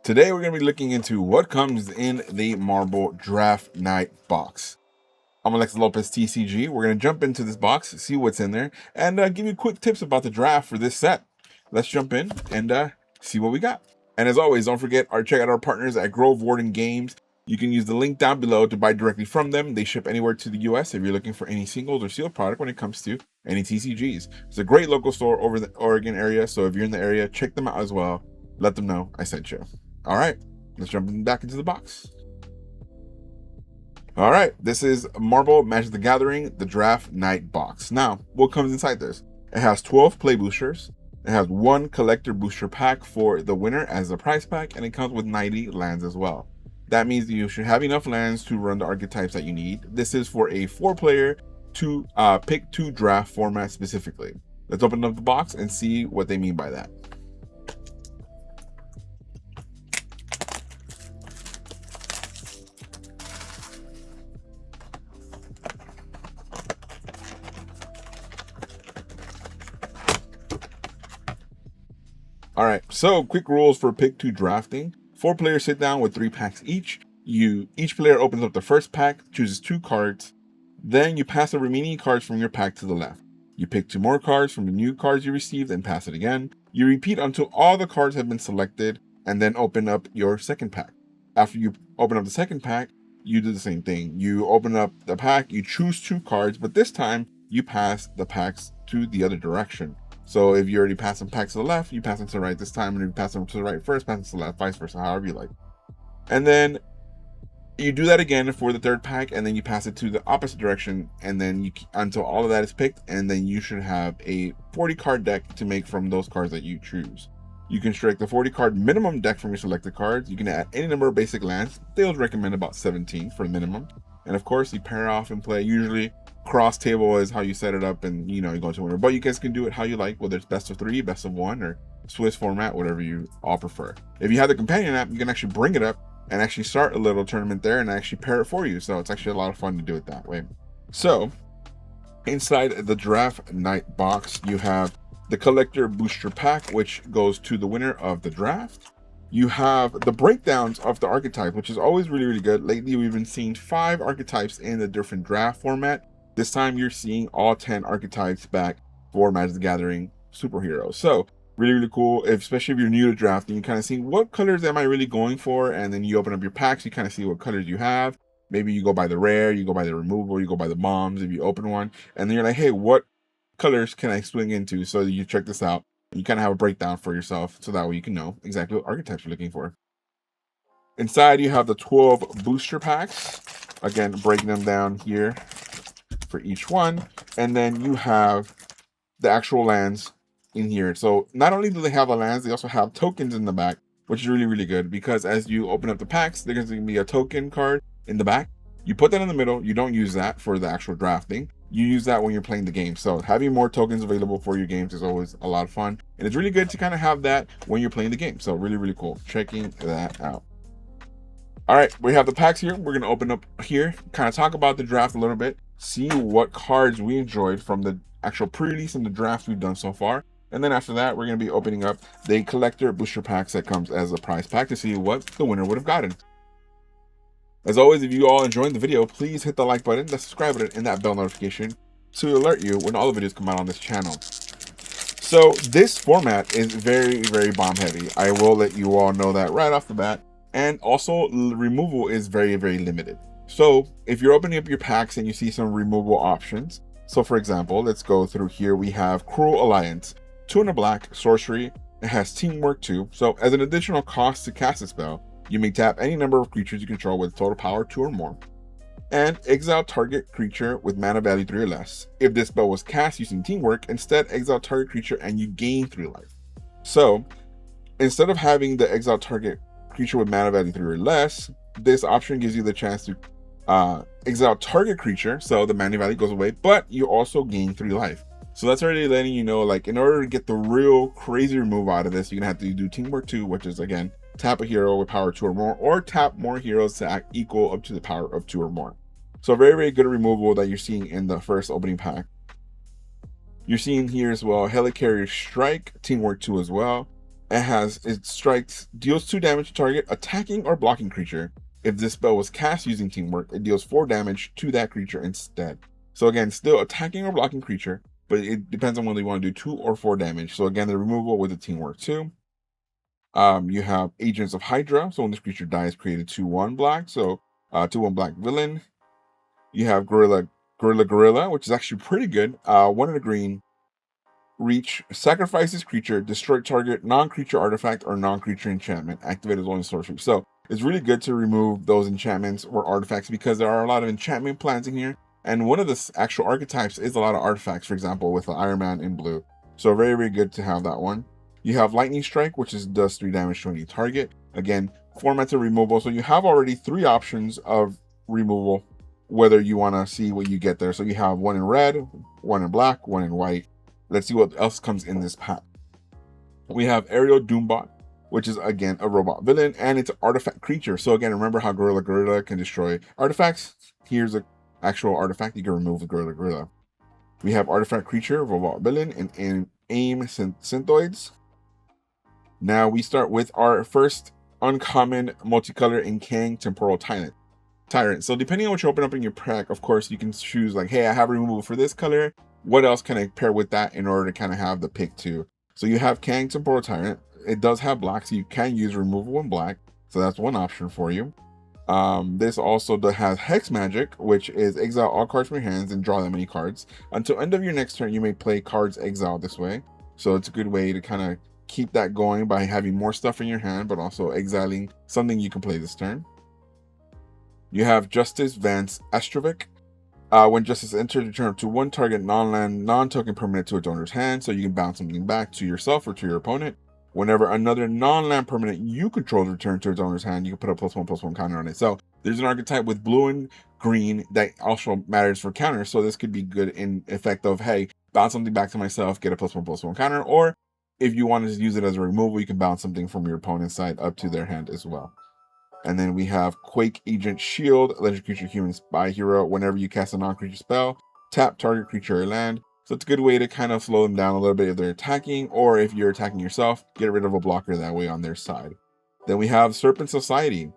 Today we're going to be looking into what comes in the Marble Draft Night box. I'm Alexis Lopez TCG. We're going to jump into this box, see what's in there, and give you quick tips about the draft for this set. Let's jump in and see what we got. And as always, don't forget check out our partners at Warden Games. You can use the link down below to buy directly from them. They ship anywhere to the US if you're looking for any singles or sealed product when it comes to any TCGs. It's a great local store over the Oregon area, so if you're in the area, check them out as well. Let them know I sent you. All right, let's jump back into the box. All right, this is Marble Magic the Gathering, the Draft Night box. Now, what comes inside this? It has 12 play boosters. It has 1 collector booster pack for the winner as a prize pack, and it comes with 90 lands as well. That means you should have enough lands to run the archetypes that you need. This is for a 4-player to pick 2 draft format specifically. Let's open up the box and see what they mean by that. All right, so quick rules for pick 2 drafting. 4 players sit down with 3 packs each. Each player opens up the first pack, chooses 2 cards. Then you pass the remaining cards from your pack to the left. You pick 2 more cards from the new cards you received and pass it again. You repeat until all the cards have been selected and then open up your second pack. After you open up the second pack, you do the same thing. You open up the pack, you choose 2 cards, but this time you pass the packs to the other direction. So if you already passed some packs to the left, you pass them to the right this time, and if you pass them to the right first, pass them to the left, vice versa, however you like. And then you do that again for the third pack, and then you pass it to the opposite direction, and then until all of that is picked, and then you should have a 40 card deck to make from those cards that you choose. You can strike the 40 card minimum deck from your selected cards. You can add any number of basic lands. They would recommend about 17 for the minimum. And of course, you pair off and play. Usually cross table is how you set it up, and you go to winner, but you guys can do it how you like, whether it's best of 3, best of 1, or Swiss format, whatever you all prefer. If you have the companion app, you can actually bring it up and actually start a little tournament there and actually pair it for you. So it's actually a lot of fun to do it that way. So inside the Draft Night box, you have the collector booster pack, which goes to the winner of the draft. You have the breakdowns of the archetype, which is always really, really good. Lately, we've been seeing 5 archetypes in the different draft format. This time you're seeing all 10 archetypes back for Magic the Gathering superheroes. So really, really cool, especially if you're new to drafting. You kind of see what colors am I really going for, and then you open up your packs, you kind of see what colors you have. Maybe you go by the rare, you go by the removal, you go by the bombs if you open one, and then you're like, hey, what colors can I swing into? So you check this out. You kind of have a breakdown for yourself, so that way you can know exactly what archetypes you're looking for. Inside you have the 12 booster packs. Again, breaking them down here for each one, and then you have the actual lands in here. So not only do they have the lands, they also have tokens in the back, which is really, really good, because as you open up the packs, there's going to be a token card in the back. You put that in the middle. You don't use that for the actual drafting. You use that when you're playing the game. So having more tokens available for your games is always a lot of fun, and it's really good to kind of have that when you're playing the game. So really, really cool. Checking that out. All right, we have the packs here. We're going to open up here, kind of talk about the draft a little bit, see what cards we enjoyed from the actual pre-release and the draft we've done so far. And then after that, we're going to be opening up the collector booster packs that comes as a prize pack to see what the winner would have gotten. As always, if you all enjoyed the video, please hit the like button, the subscribe button, and that bell notification to alert you when all the videos come out on this channel. So this format is very, very bomb heavy. I will let you all know that right off the bat. And also removal is very, very limited. So if you're opening up your packs and you see some removal options, so for example, let's go through here. We have Cruel Alliance, 2 and a black, sorcery. It has teamwork too. So as an additional cost to cast a spell, you may tap any number of creatures you control with total power 2 or more, and exile target creature with mana value 3 or less. If this spell was cast using teamwork, instead exile target creature and you gain 3 life. So instead of having the exile target creature with mana value 3 or less, this option gives you the chance to exile target creature, so the mana value goes away, but you also gain 3 life. So that's already letting you know, like, in order to get the real crazy remove out of this, you're gonna have to do teamwork 2, which is again tap a hero with power 2 or more, or tap more heroes to act equal up to the power of 2 or more. So very, very good removal that you're seeing in the first opening pack. You're seeing here as well Helicarrier Strike, teamwork 2 as well. It strikes, deals 2 damage to target attacking or blocking creature. If this spell was cast using teamwork, it deals 4 damage to that creature instead. So again, still attacking or blocking creature, but it depends on whether you want to do 2 or 4 damage. So again, the removal with the teamwork too. You have Agents of Hydra. So when this creature dies, create a 2/1 black. So 2/1 black villain. You have Gorilla, which is actually pretty good. 1 in a green. Reach, sacrifice this creature, destroy target non-creature artifact or non-creature enchantment. Activate as only sorcery. So it's really good to remove those enchantments or artifacts because there are a lot of enchantment plans in here. And one of the actual archetypes is a lot of artifacts, for example, with the Iron Man in blue. So very, very good to have that one. You have Lightning Strike, which does 3 damage to any target. Again, formats of removal. So you have already 3 options of removal, whether you want to see what you get there. So you have 1 in red, 1 in black, 1 in white. Let's see what else comes in this pack. We have Aerial Doombot, which is again a robot villain, and it's an artifact creature. So again, remember how Gorilla can destroy artifacts? Here's an actual artifact you can remove with Gorilla. We have Artifact Creature, robot villain, and AIM Synthoids. Now we start with our first uncommon multicolor in Kang Temporal Tyrant. So depending on what you open up in your pack, of course, you can choose like, hey, I have removal for this color. What else can I pair with that in order to kind of have the pick too? So you have Kang Temporal Tyrant. It does have black, so you can use removal in black. So that's one option for you. This also has Hex Magic, which is exile all cards from your hands and draw that many cards. Until end of your next turn, you may play cards exiled this way. So it's a good way to kind of keep that going by having more stuff in your hand, but also exiling something you can play this turn. You have Justice Vance Astrovic. When Justice enters, return up to 1 target non-land, non-token permanent to its owner's hand, so you can bounce something back to yourself or to your opponent. Whenever another non-land permanent you control is returned to its owner's hand, you can put a +1/+1 counter on it. So there's an archetype with blue and green that also matters for counters. So this could be good in effect of, hey, bounce something back to myself, get a +1/+1 counter. Or if you wanted to use it as a removal, you can bounce something from your opponent's side up to their hand as well. And then we have Quake Agent Shield, Legendary Creature Human Spy Hero. Whenever you cast a non-creature spell, tap target creature or land. So it's a good way to kind of slow them down a little bit if they're attacking, or if you're attacking yourself, get rid of a blocker that way on their side. Then we have Serpent Society.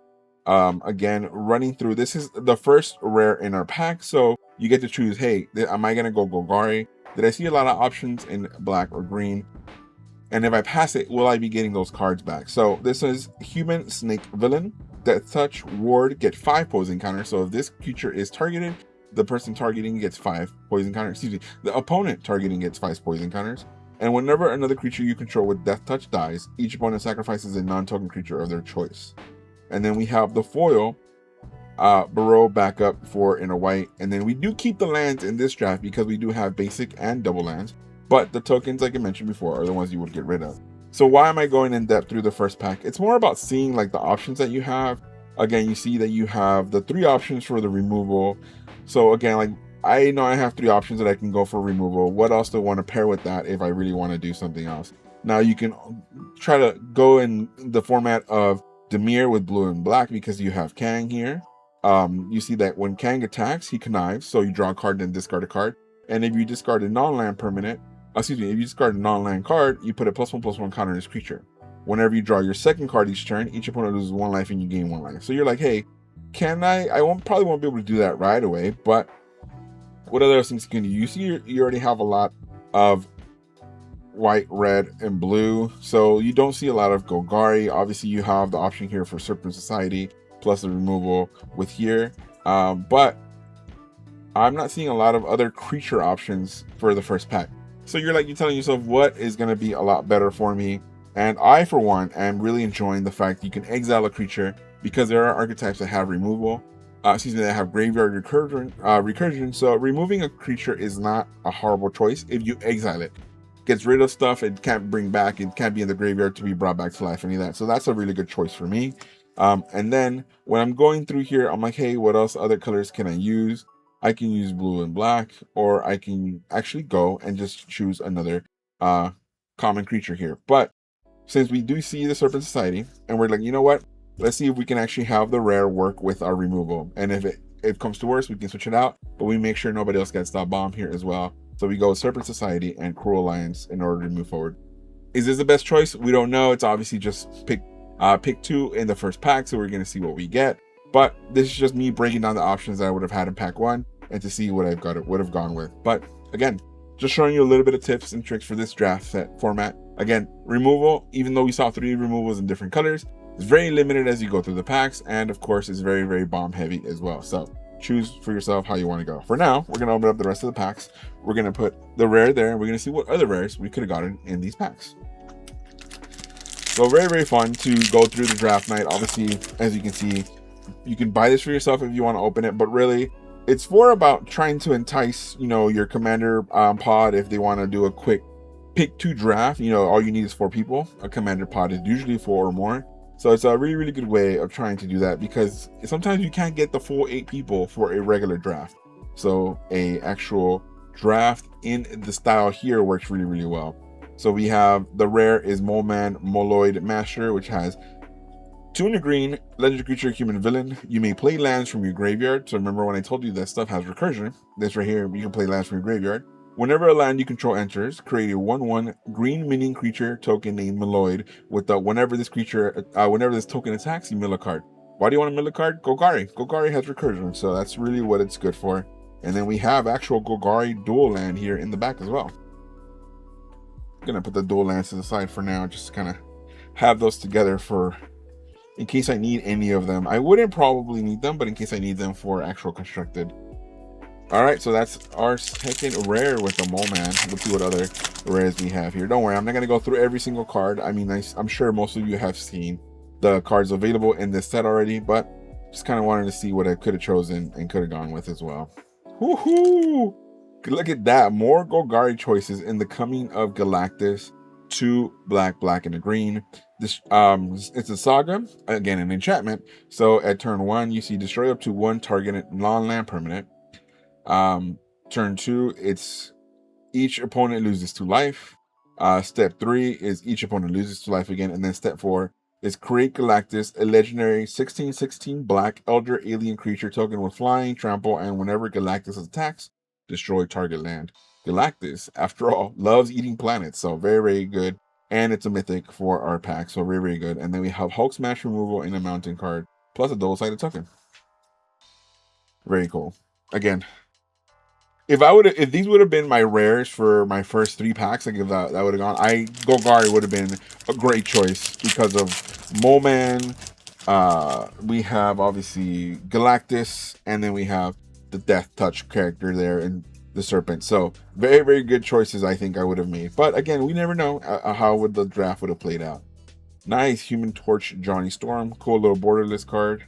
Again, running through, this is the first rare in our pack, so you get to choose, hey, am I going to go Golgari? Did I see a lot of options in black or green? And if I pass it, will I be getting those cards back? So this is Human Snake Villain. Death Touch, Ward, get 5 poison counters. So if this creature is targeted, the person targeting gets 5 poison counters. Excuse me, the opponent targeting gets 5 poison counters. And whenever another creature you control with Death Touch dies, each opponent sacrifices a non-token creature of their choice. And then we have the foil, Burrow backup for in a white. And then we do keep the lands in this draft because we do have basic and double lands. But the tokens, like I mentioned before, are the ones you would get rid of. So why am I going in depth through the first pack? It's more about seeing like the options that you have. Again, you see that you have the 3 options for the removal. So again, like I know I have 3 options that I can go for removal. What else do I want to pair with that if I really want to do something else? Now you can try to go in the format of Demir with blue and black because you have Kang here. You see that when Kang attacks, he connives. So you draw a card and discard a card. And if you discard a non-land permanent, if you discard a non-land card, you put a +1/+1 counter on this creature. Whenever you draw your second card each turn, each opponent loses 1 life and you gain 1 life. So you're like, hey, can I probably won't be able to do that right away, but what other things can you do? You see, you already have a lot of white, red, and blue. So you don't see a lot of Golgari. Obviously, you have the option here for Serpent Society, plus the removal with here. But I'm not seeing a lot of other creature options for the first pack. So you're telling yourself, what is going to be a lot better for me? And I, for one, am really enjoying the fact you can exile a creature because there are archetypes that have removal. That have graveyard recursion. So removing a creature is not a horrible choice if you exile it. Gets rid of stuff it can't bring back. It can't be in the graveyard to be brought back to life, any of that. So that's a really good choice for me. And then when I'm going through here, I'm like, hey, what else other colors can I use? I can use blue and black, or I can actually go and just choose another common creature here. But since we do see the Serpent Society, and we're like, you know what? Let's see if we can actually have the rare work with our removal. And if it comes to worse, we can switch it out, but we make sure nobody else gets that bomb here as well. So we go with Serpent Society and Cruel Alliance in order to move forward. Is this the best choice? We don't know. It's obviously just pick 2 in the first pack, so we're gonna see what we get. But this is just me breaking down the options that I would have had in pack 1 and to see what I've got, would have gone with. But again, just showing you a little bit of tips and tricks for this draft set format. Again, removal, even though we saw 3 removals in different colors, it's very limited as you go through the packs, and of course it's very, very bomb heavy as well. So choose for yourself how you want to go. For now, we're gonna open up the rest of the packs. We're gonna put the rare there, and we're gonna see what other rares we could have gotten in these packs. So very, very fun to go through the draft night. Obviously, as you can see, you can buy this for yourself if you want to open it, but really it's for about trying to entice, you know, your commander pod if they want to do a quick pick 2 draft. You know, all you need is 4 people. A commander pod is usually 4 or more. So it's a really, really good way of trying to do that, because sometimes you can't get the full 8 people for a regular draft. So a actual draft in the style here works really, really well. So we have the rare is Mole Man Moloid Master, which has 2 in the green, legendary creature, human villain. You may play lands from your graveyard. So remember when I told you that stuff has recursion, this right here, you can play lands from your graveyard. Whenever a land you control enters, create a 1/1 green minion creature token named Moloid with the whenever this token attacks, you mill a card. Why do you want to mill a card? Golgari. Golgari has recursion, so that's really what it's good for. And then we have actual Golgari dual land here in the back as well. I'm gonna put the dual lands to the side for now, just to kind of have those together for in case I need any of them. I wouldn't probably need them, but in case I need them for actual constructed. All right, so that's our second rare with the Mole Man. Let's see what other rares we have here. Don't worry, I'm not gonna go through every single card. I mean, I'm sure most of you have seen the cards available in this set already, but just kind of wanted to see what I could have chosen and could have gone with as well. Woohoo! Look at that, more Golgari choices in the coming of Galactus. 2 black, and a green. This it's a saga, again an enchantment. So at turn 1, you see destroy up to 1 targeted non-land permanent. Turn 2, it's each opponent loses 2 life. Step 3 is each opponent loses 2 life again, and then step 4 is create Galactus, a legendary 16/16 black elder alien creature token with flying, trample, and whenever Galactus attacks, destroy target land. Galactus, after all, loves eating planets, so very, very good. And it's a mythic for our pack, so very, very good. And then we have Hulk Smash removal in a mountain card, plus a double-sided token. Very cool. Again, if these would have been my rares for my first 3 packs, like if that would have gone, Golgari would have been a great choice because of Mole Man. We have obviously Galactus, and then we have the Death Touch character there and the Serpent. So very, very good choices I think I would have made. But again, we never know how would the draft would have played out. Nice Human Torch Johnny Storm, cool little borderless card.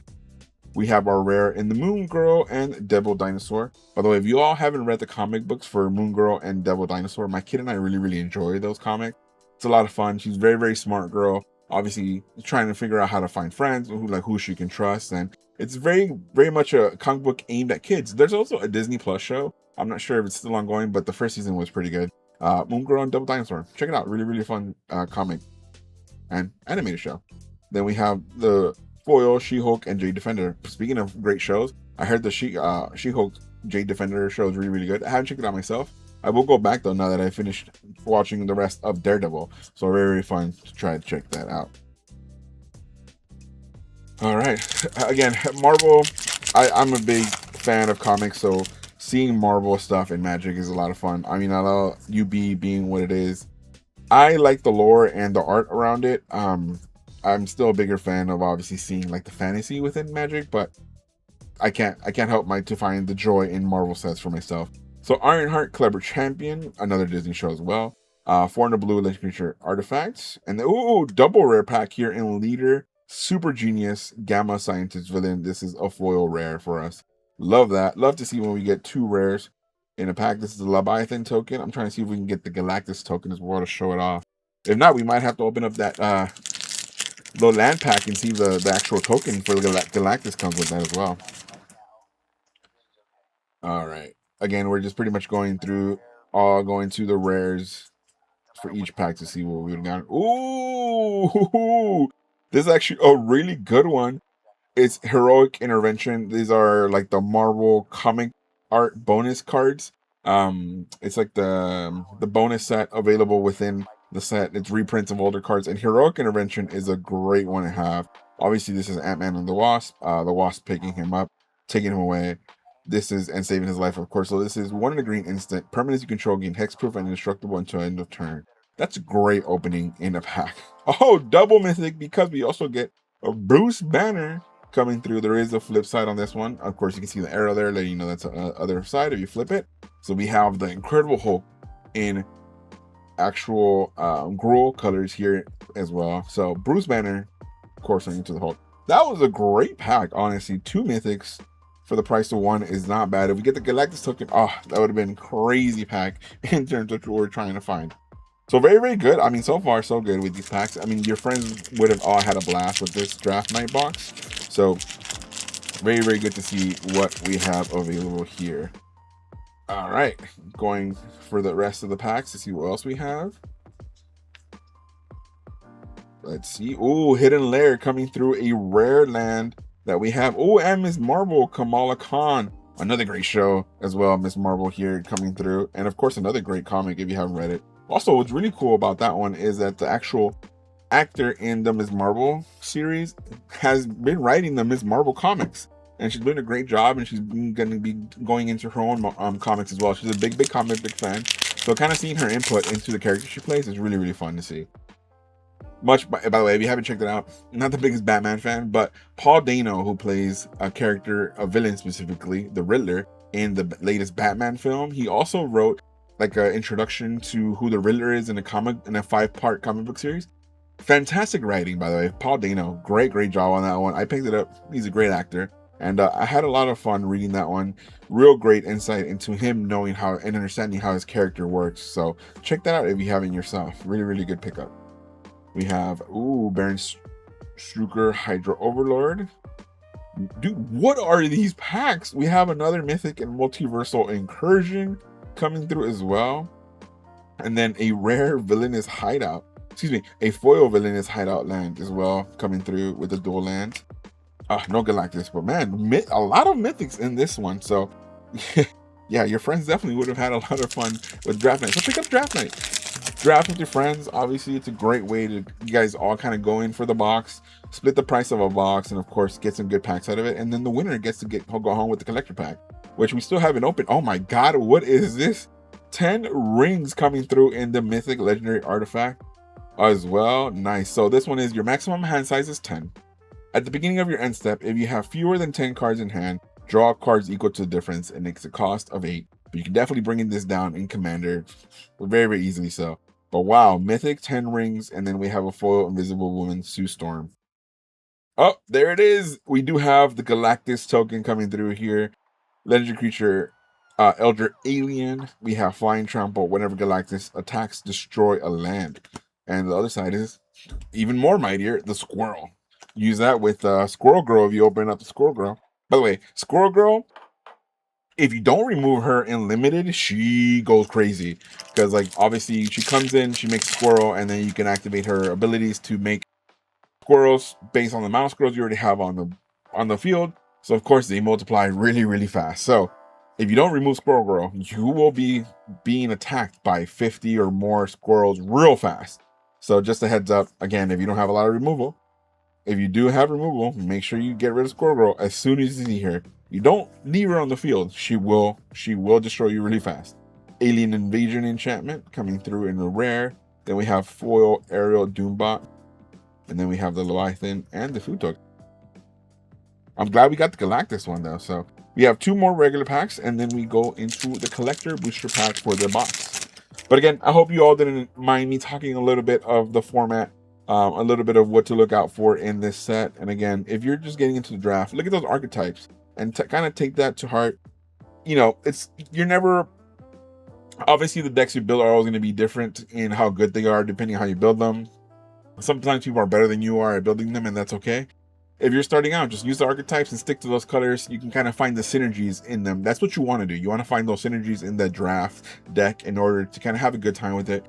We have our rare in the Moon Girl and Devil Dinosaur. By the way, if you all haven't read the comic books for Moon Girl and Devil Dinosaur, my kid and I really, really enjoy those comics. It's a lot of fun. She's a very, very smart girl. Obviously, trying to figure out how to find friends, who she can trust, and it's very, very much a comic book aimed at kids. There's also a Disney Plus show. I'm not sure if it's still ongoing, but the first season was pretty good. Moon Girl and Devil Dinosaur. Check it out. Really, really fun comic and animated show. Then we have the Foil, She-Hulk, and Jade Defender. Speaking of great shows, I heard the She-Hulk Jade Defender show is really, really good. I haven't checked it out myself. I will go back though now that I finished watching the rest of Daredevil. So very, very fun to try to check that out. All right. Again, Marvel, I'm a big fan of comics, so seeing Marvel stuff in Magic is a lot of fun. I mean, I love UB being what it is. I like the lore and the art around it. I'm still a bigger fan of obviously seeing like the fantasy within Magic, but I can't help to find the joy in Marvel sets for myself. So Ironheart, Clever Champion, another Disney show as well. 4 in the blue, legendary creature artifacts, and then double rare pack here in Leader, Super Genius, Gamma Scientist Villain. This is a foil rare for us. Love that. Love to see when we get 2 rares in a pack. This is the Leviathan token. I'm trying to see if we can get the Galactus token as well to show it off. If not, we might have to open up that the land pack and see the actual token for the Galactus comes with that as well. All right. Again, we're just pretty much going to the rares for each pack to see what we've got. Ooh, this is actually a really good one. It's Heroic Intervention. These are like the Marvel comic art bonus cards. It's like the bonus set available within the set. It's reprints of older cards, and Heroic Intervention is a great one to have. Obviously, this is Ant-Man and the Wasp picking him up, taking him away. This is, and saving his life, of course. So this is 1 in a green instant. Permanents you control gain hexproof and indestructible until end of turn. That's a great opening in a pack. Oh, double mythic, because we also get a Bruce Banner coming through. There is a flip side on this one. Of course, you can see the arrow there letting you know that's the other side if you flip it. So we have the Incredible Hulk in actual Gruul colors here as well. So Bruce Banner, of course, into the Hulk. That was a great pack, honestly. 2 mythics for the price of 1 is not bad. If we get the Galactus token, oh, that would have been crazy pack in terms of what we're trying to find. So very, very good. I mean, so far, so good with these packs. I mean, your friends would have all had a blast with this draft night box. So very, very good to see what we have available here. All right, going for the rest of the packs to see what else we have. Let's see. Oh, Hidden Lair coming through, a rare land that we have. Oh, and Ms. Marvel, Kamala Khan. Another great show as well. Ms. Marvel here coming through. And of course, another great comic if you haven't read it. Also, what's really cool about that one is that the actual actor in the Ms. Marvel series has been writing the Ms. Marvel comics. And she's doing a great job, and she's going to be going into her own comics as well. She's a big comic book fan. So kind of seeing her input into the character she plays is really, really fun to see. By the way, if you haven't checked it out, not the biggest Batman fan, but Paul Dano, who plays a villain specifically, the Riddler, in the latest Batman film, he also wrote like an introduction to who the Riddler is in a 5-part comic book series. Fantastic writing, by the way. Paul Dano, great job on that one. I picked it up. He's a great actor. And I had a lot of fun reading that one. Real great insight into him knowing how and understanding how his character works. So check that out if you haven't yourself. Really, really good pickup. We have, Baron Strucker, Hydra Overlord. Dude, what are these packs? We have another Mythic and Multiversal Incursion coming through as well. And then a rare Villainous Hideout. A foil Villainous Hideout land as well coming through with the dual land. No Galactus, but man, a lot of mythics in this one. So yeah, your friends definitely would have had a lot of fun with draft night. So pick up draft night, draft with your friends. Obviously, it's a great way to you guys all kind of go in for the box, split the price of a box, and of course get some good packs out of it. And then the winner gets to go home with the collector pack, which we still haven't opened. Oh my god, what is this? 10 rings coming through in the mythic legendary artifact as well. Nice. So this one is your maximum hand size is 10. At the beginning of your end step, if you have fewer than 10 cards in hand, draw cards equal to the difference, and it's a cost of 8. But you can definitely bring this down in Commander very, very easily so. But wow, Mythic 10 rings, and then we have a foil Invisible Woman, Sue Storm. Oh, there it is. We do have the Galactus token coming through here. Legendary creature, Elder Alien. We have Flying Trample. Whenever Galactus attacks, destroy a land. And the other side is even more mightier, the Squirrel. Use that with Squirrel Girl if you open up the Squirrel Girl. By the way, Squirrel Girl, if you don't remove her in limited, she goes crazy. Because like obviously she comes in, she makes a squirrel, and then you can activate her abilities to make squirrels based on the amount of squirrels you already have on the field. So of course they multiply really, really fast. So if you don't remove Squirrel Girl, you will be being attacked by 50 or more squirrels real fast. So just a heads up, again, if you don't have a lot of removal, if you do have removal, make sure you get rid of Squirrel Girl as soon as you see her. You don't leave her on the field. She will destroy you really fast. Alien Invasion enchantment coming through in the rare. Then we have foil Aerial Doombot. And then we have the Leviathan and the food token. I'm glad we got the Galactus one though. So we have 2 more regular packs, and then we go into the collector booster pack for the box. But again, I hope you all didn't mind me talking a little bit of the format. A little bit of what to look out for in this set. And again, if you're just getting into the draft, look at those archetypes and kind of take that to heart. You know, obviously the decks you build are always going to be different in how good they are depending on how you build them. Sometimes people are better than you are at building them, and that's okay. If you're starting out, just use the archetypes and stick to those colors. You can kind of find the synergies in them. That's what you want to do. You want to find those synergies in the draft deck in order to kind of have a good time with it.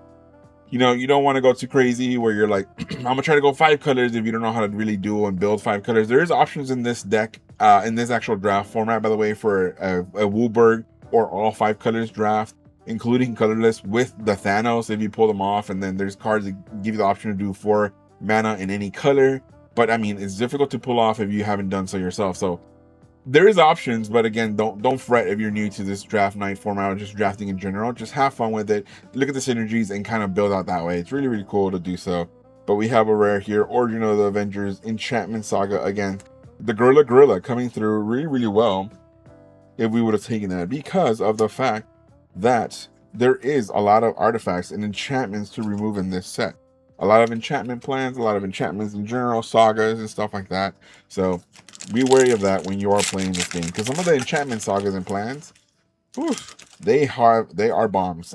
You know, you don't want to go too crazy where you're like, I'm gonna try to go 5 colors if you don't know how to really do and build 5 colors. There is options in this deck, in this actual draft format, by the way, for a Wooburg or all 5 colors draft. including colorless with the Thanos if you pull them off, and then there's cards that give you the option to do 4 mana in any color. But I mean, it's difficult to pull off if you haven't done so yourself. So there is options, but again, don't fret if you're new to this draft night format or just drafting in general. Just have fun with it, look at the synergies, and kind of build out that way. It's really, really cool to do so. But we have a rare here, Origin of the Avengers Enchantment Saga. Again, the Gorilla coming through really, really well if we would have taken that, because of the fact that there is a lot of artifacts and enchantments to remove in this set. A lot of enchantment plans, a lot of enchantments in general, sagas and stuff like that. So be wary of that when you are playing this game, because some of the enchantment sagas and plans, oof, they are bombs.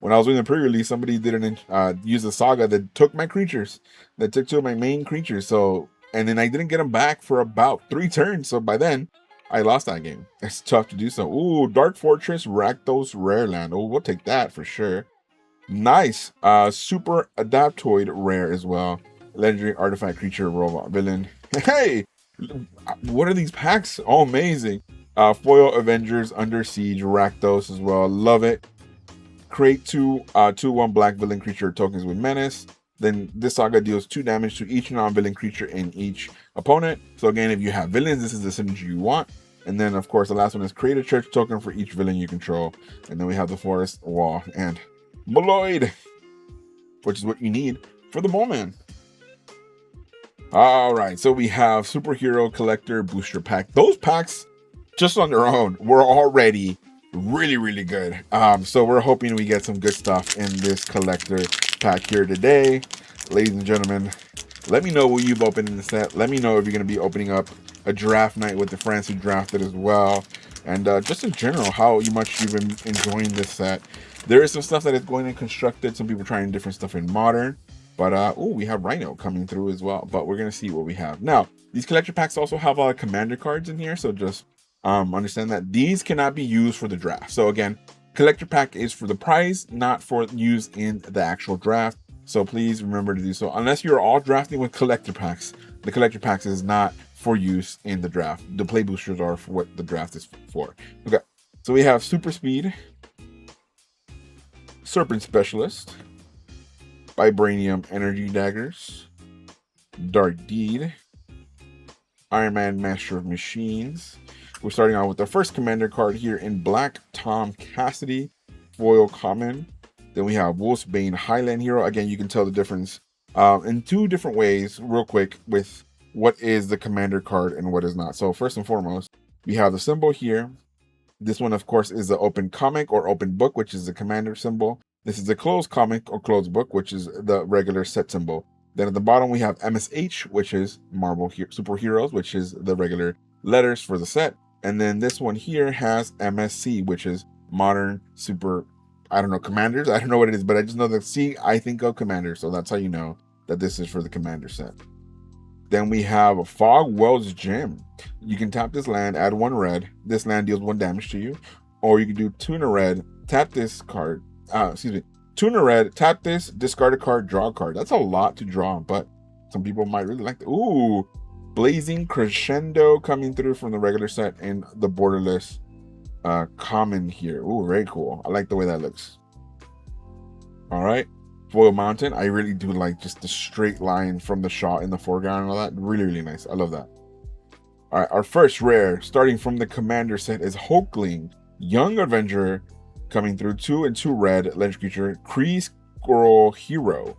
When I was doing the pre-release, somebody didn't use a saga that took my creatures, that took 2 of my main creatures. So, and then I didn't get them back for about 3 turns. So by then, I lost that game. It's tough to do so. Ooh, Dark Fortress, Rakdos, Rare Land. Oh, we'll take that for sure. Nice. Super Adaptoid rare as well. Legendary artifact creature, robot villain. Hey, what are these packs? Oh, amazing. Foil Avengers, Under Siege, Rakdos as well. Love it. Create 2/1 black villain creature tokens with menace. Then this saga deals 2 damage to each non-villain creature in each opponent. So again, if you have villains, this is the synergy you want. And then of course the last one is create a church token for each villain you control. And then we have the forest wall and Moloid, which is what you need for the moment. All right, so we have Superhero Collector Booster Pack. Those packs, just on their own, were already really, really good. So we're hoping we get some good stuff in this collector pack here today. Ladies and gentlemen, let me know what you've opened in the set. Let me know if you're going to be opening up a draft night with the friends who drafted as well. And just in general, how much you've been enjoying this set. There is some stuff that is going in constructed. Some people trying different stuff in modern. But, oh, we have Rhino coming through as well. But we're going to see what we have. Now, these collector packs also have a lot of commander cards in here. So just understand that these cannot be used for the draft. So again, collector pack is for the prize, not for use in the actual draft. So please remember to do so. Unless you're all drafting with collector packs, the collector packs is not for use in the draft. The play boosters are for what the draft is for. Okay, so we have Super Speed, Serpent Specialist, Vibranium Energy Daggers, Dark Deed, Iron Man Master of Machines. We're starting out with the first commander card here in black, Tom Cassidy, foil common. Then we have Wolfsbane Highland Hero. Again, you can tell the difference in 2 different ways real quick with what is the commander card and what is not. So first and foremost, we have the symbol here. This one, of course, is the open comic or open book, which is the commander symbol. This is the closed comic or closed book, which is the regular set symbol. Then at the bottom, we have MSH, which is Marvel Superheroes, which is the regular letters for the set. And then this one here has MSC, which is Modern Super, I don't know, Commanders. I don't know what it is, but I just know that C, I think of Commanders. So that's how you know that this is for the Commander set. Then we have Fog Wells Gem. You can tap this land, add 1 red. This land deals 1 damage to you. Or you can do 2 in a red, tap this card. 2 in a red, tap this, discard a card, draw a card. That's a lot to draw, but some people might really like that. Ooh, Blazing Crescendo coming through from the regular set in the borderless common here. Ooh, very cool. I like the way that looks. All right. Foil Mountain. I really do like just the straight line from the shot in the foreground and all that. Really, really nice. I love that. All right. Our first rare, starting from the commander set, is Hulkling, Young Avenger, coming through 2 and 2 red, legendary creature, Kree Squirrel Hero.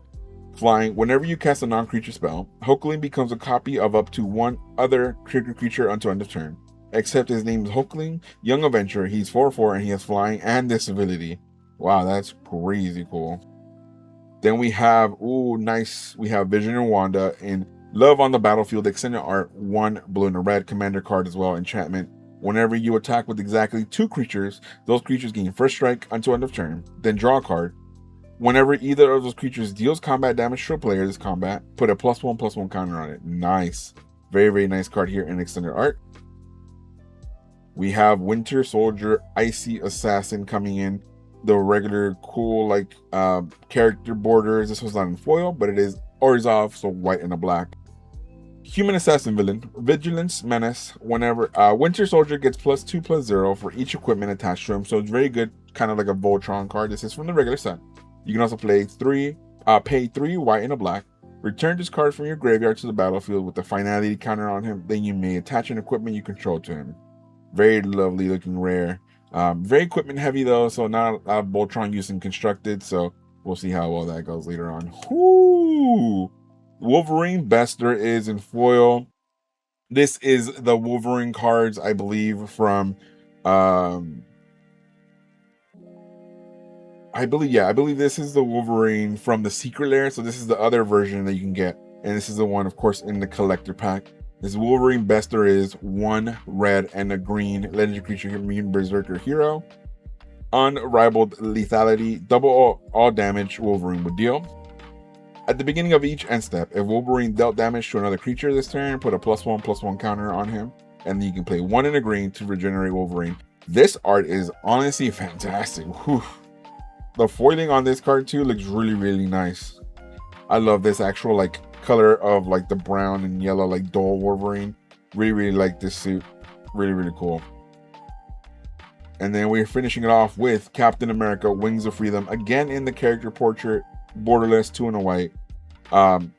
Flying, whenever you cast a non-creature spell, Hulkling becomes a copy of up to 1 other trigger creature until end of turn. Except his name is Hulkling, Young Avenger. He's 4/4 and he has flying and this ability. Wow, that's crazy cool. Then we have, ooh, nice. We have Vision and Wanda in Love on the Battlefield, extended art, 1 blue and a red commander card as well, enchantment. Whenever you attack with exactly 2 creatures, those creatures gain first strike until end of turn, then draw a card. Whenever either of those creatures deals combat damage to a player this combat, put a +1/+1 counter on it. Nice. Very, very nice card here in extended art. We have Winter Soldier, Icy Assassin coming in. The regular cool like character borders. This was not in foil, but it is Orzhov, so white and a black. Human Assassin Villain, Vigilance Menace. Whenever Winter Soldier gets +2/+0 for each equipment attached to him, so it's very good kind of like a Voltron card. This is from the regular set. You can also pay 3 white and a black. Return this card from your graveyard to the battlefield with the finality counter on him. Then you may attach an equipment you control to him. Very lovely looking rare. Very equipment heavy though, so not a lot of Voltron use in constructed. So we'll see how well that goes later on. Whoo! Wolverine Bester is in foil. This is the Wolverine cards, I believe, from I believe this is the Wolverine from the Secret Lair. So this is the other version that you can get. And this is the one, of course, in the collector pack. This Wolverine Bester is 1 red and a green legendary creature, Mutant Berserker hero. Unrivaled lethality, double all damage Wolverine would deal. At the beginning of each end step, if Wolverine dealt damage to another creature this turn, put a +1/+1 counter on him. And then you can play 1 in a green to regenerate Wolverine. This art is honestly fantastic. Whew. The foiling on this card too looks really, really nice. I love this actual like color of like the brown and yellow like dull Wolverine. Really, really like this suit. Really, really cool. And then we're finishing it off with Captain America Wings of Freedom, again in the character portrait, borderless, 2 and a white.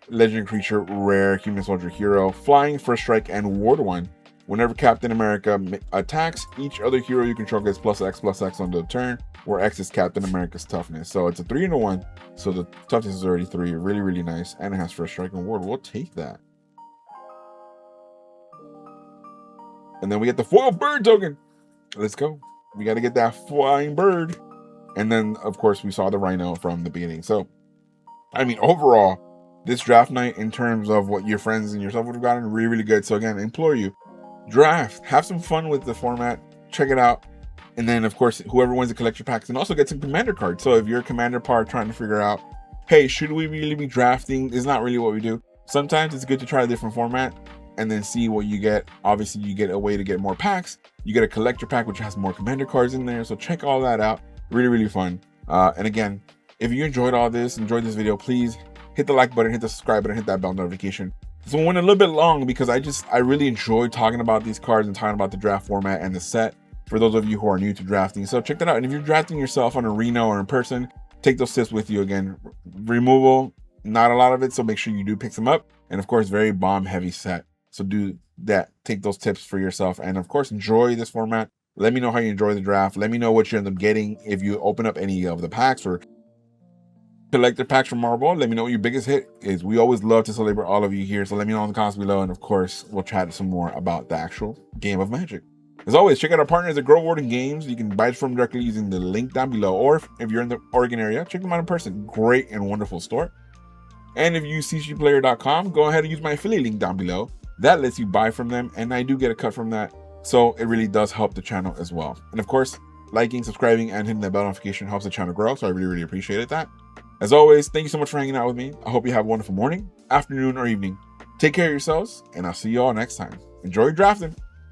Legendary creature, rare human soldier hero, flying, first strike, and ward 1. Whenever Captain America attacks, each other hero you control gets +X/+X on the turn, where X is Captain America's toughness. So it's a 3 and a 1, so the toughness is already 3. Really, really nice. And it has first strike and ward. We'll take that. And then we get the foil bird token. Let's go. We got to get that flying bird. And then, of course, we saw the rhino from the beginning. So, I mean, overall, this draft night in terms of what your friends and yourself would have gotten, really, really good. So again, I implore you, draft, have some fun with the format, check it out. And then, of course, whoever wins the collector packs can also get some commander cards. So if you're a commander part trying to figure out, hey, should we really be drafting? It's not really what we do. Sometimes it's good to try a different format and then see what you get. Obviously, you get a way to get more packs. You get a collector pack, which has more commander cards in there. So check all that out. Really, really fun. And again, if you enjoyed all this, enjoyed this video, please hit the like button, hit the subscribe button, hit that bell notification. This one went a little bit long because I really enjoyed talking about these cards and talking about the draft format and the set for those of you who are new to drafting. So check that out. And if you're drafting yourself on a Reno or in person, take those tips with you. Again, removal, not a lot of it, so make sure you do pick some up. And of course, very bomb heavy set. So do that. Take those tips for yourself. And of course, enjoy this format. Let me know how you enjoy the draft. Let me know what you end up getting if you open up any of the packs or collector packs from Marvel. Let me know what your biggest hit is. We always love to celebrate all of you here. So let me know in the comments below. And of course, we'll chat some more about the actual game of Magic. As always, check out our partners at Warden Games. You can buy it from directly using the link down below. Or if you're in the Oregon area, check them out in person. Great and wonderful store. And if you use cgplayer.com, go ahead and use my affiliate link down below. That lets you buy from them. And I do get a cut from that. So it really does help the channel as well. And of course, liking, subscribing, and hitting the bell notification helps the channel grow. So I really, really appreciate that. As always, thank you so much for hanging out with me. I hope you have a wonderful morning, afternoon, or evening. Take care of yourselves, and I'll see you all next time. Enjoy drafting.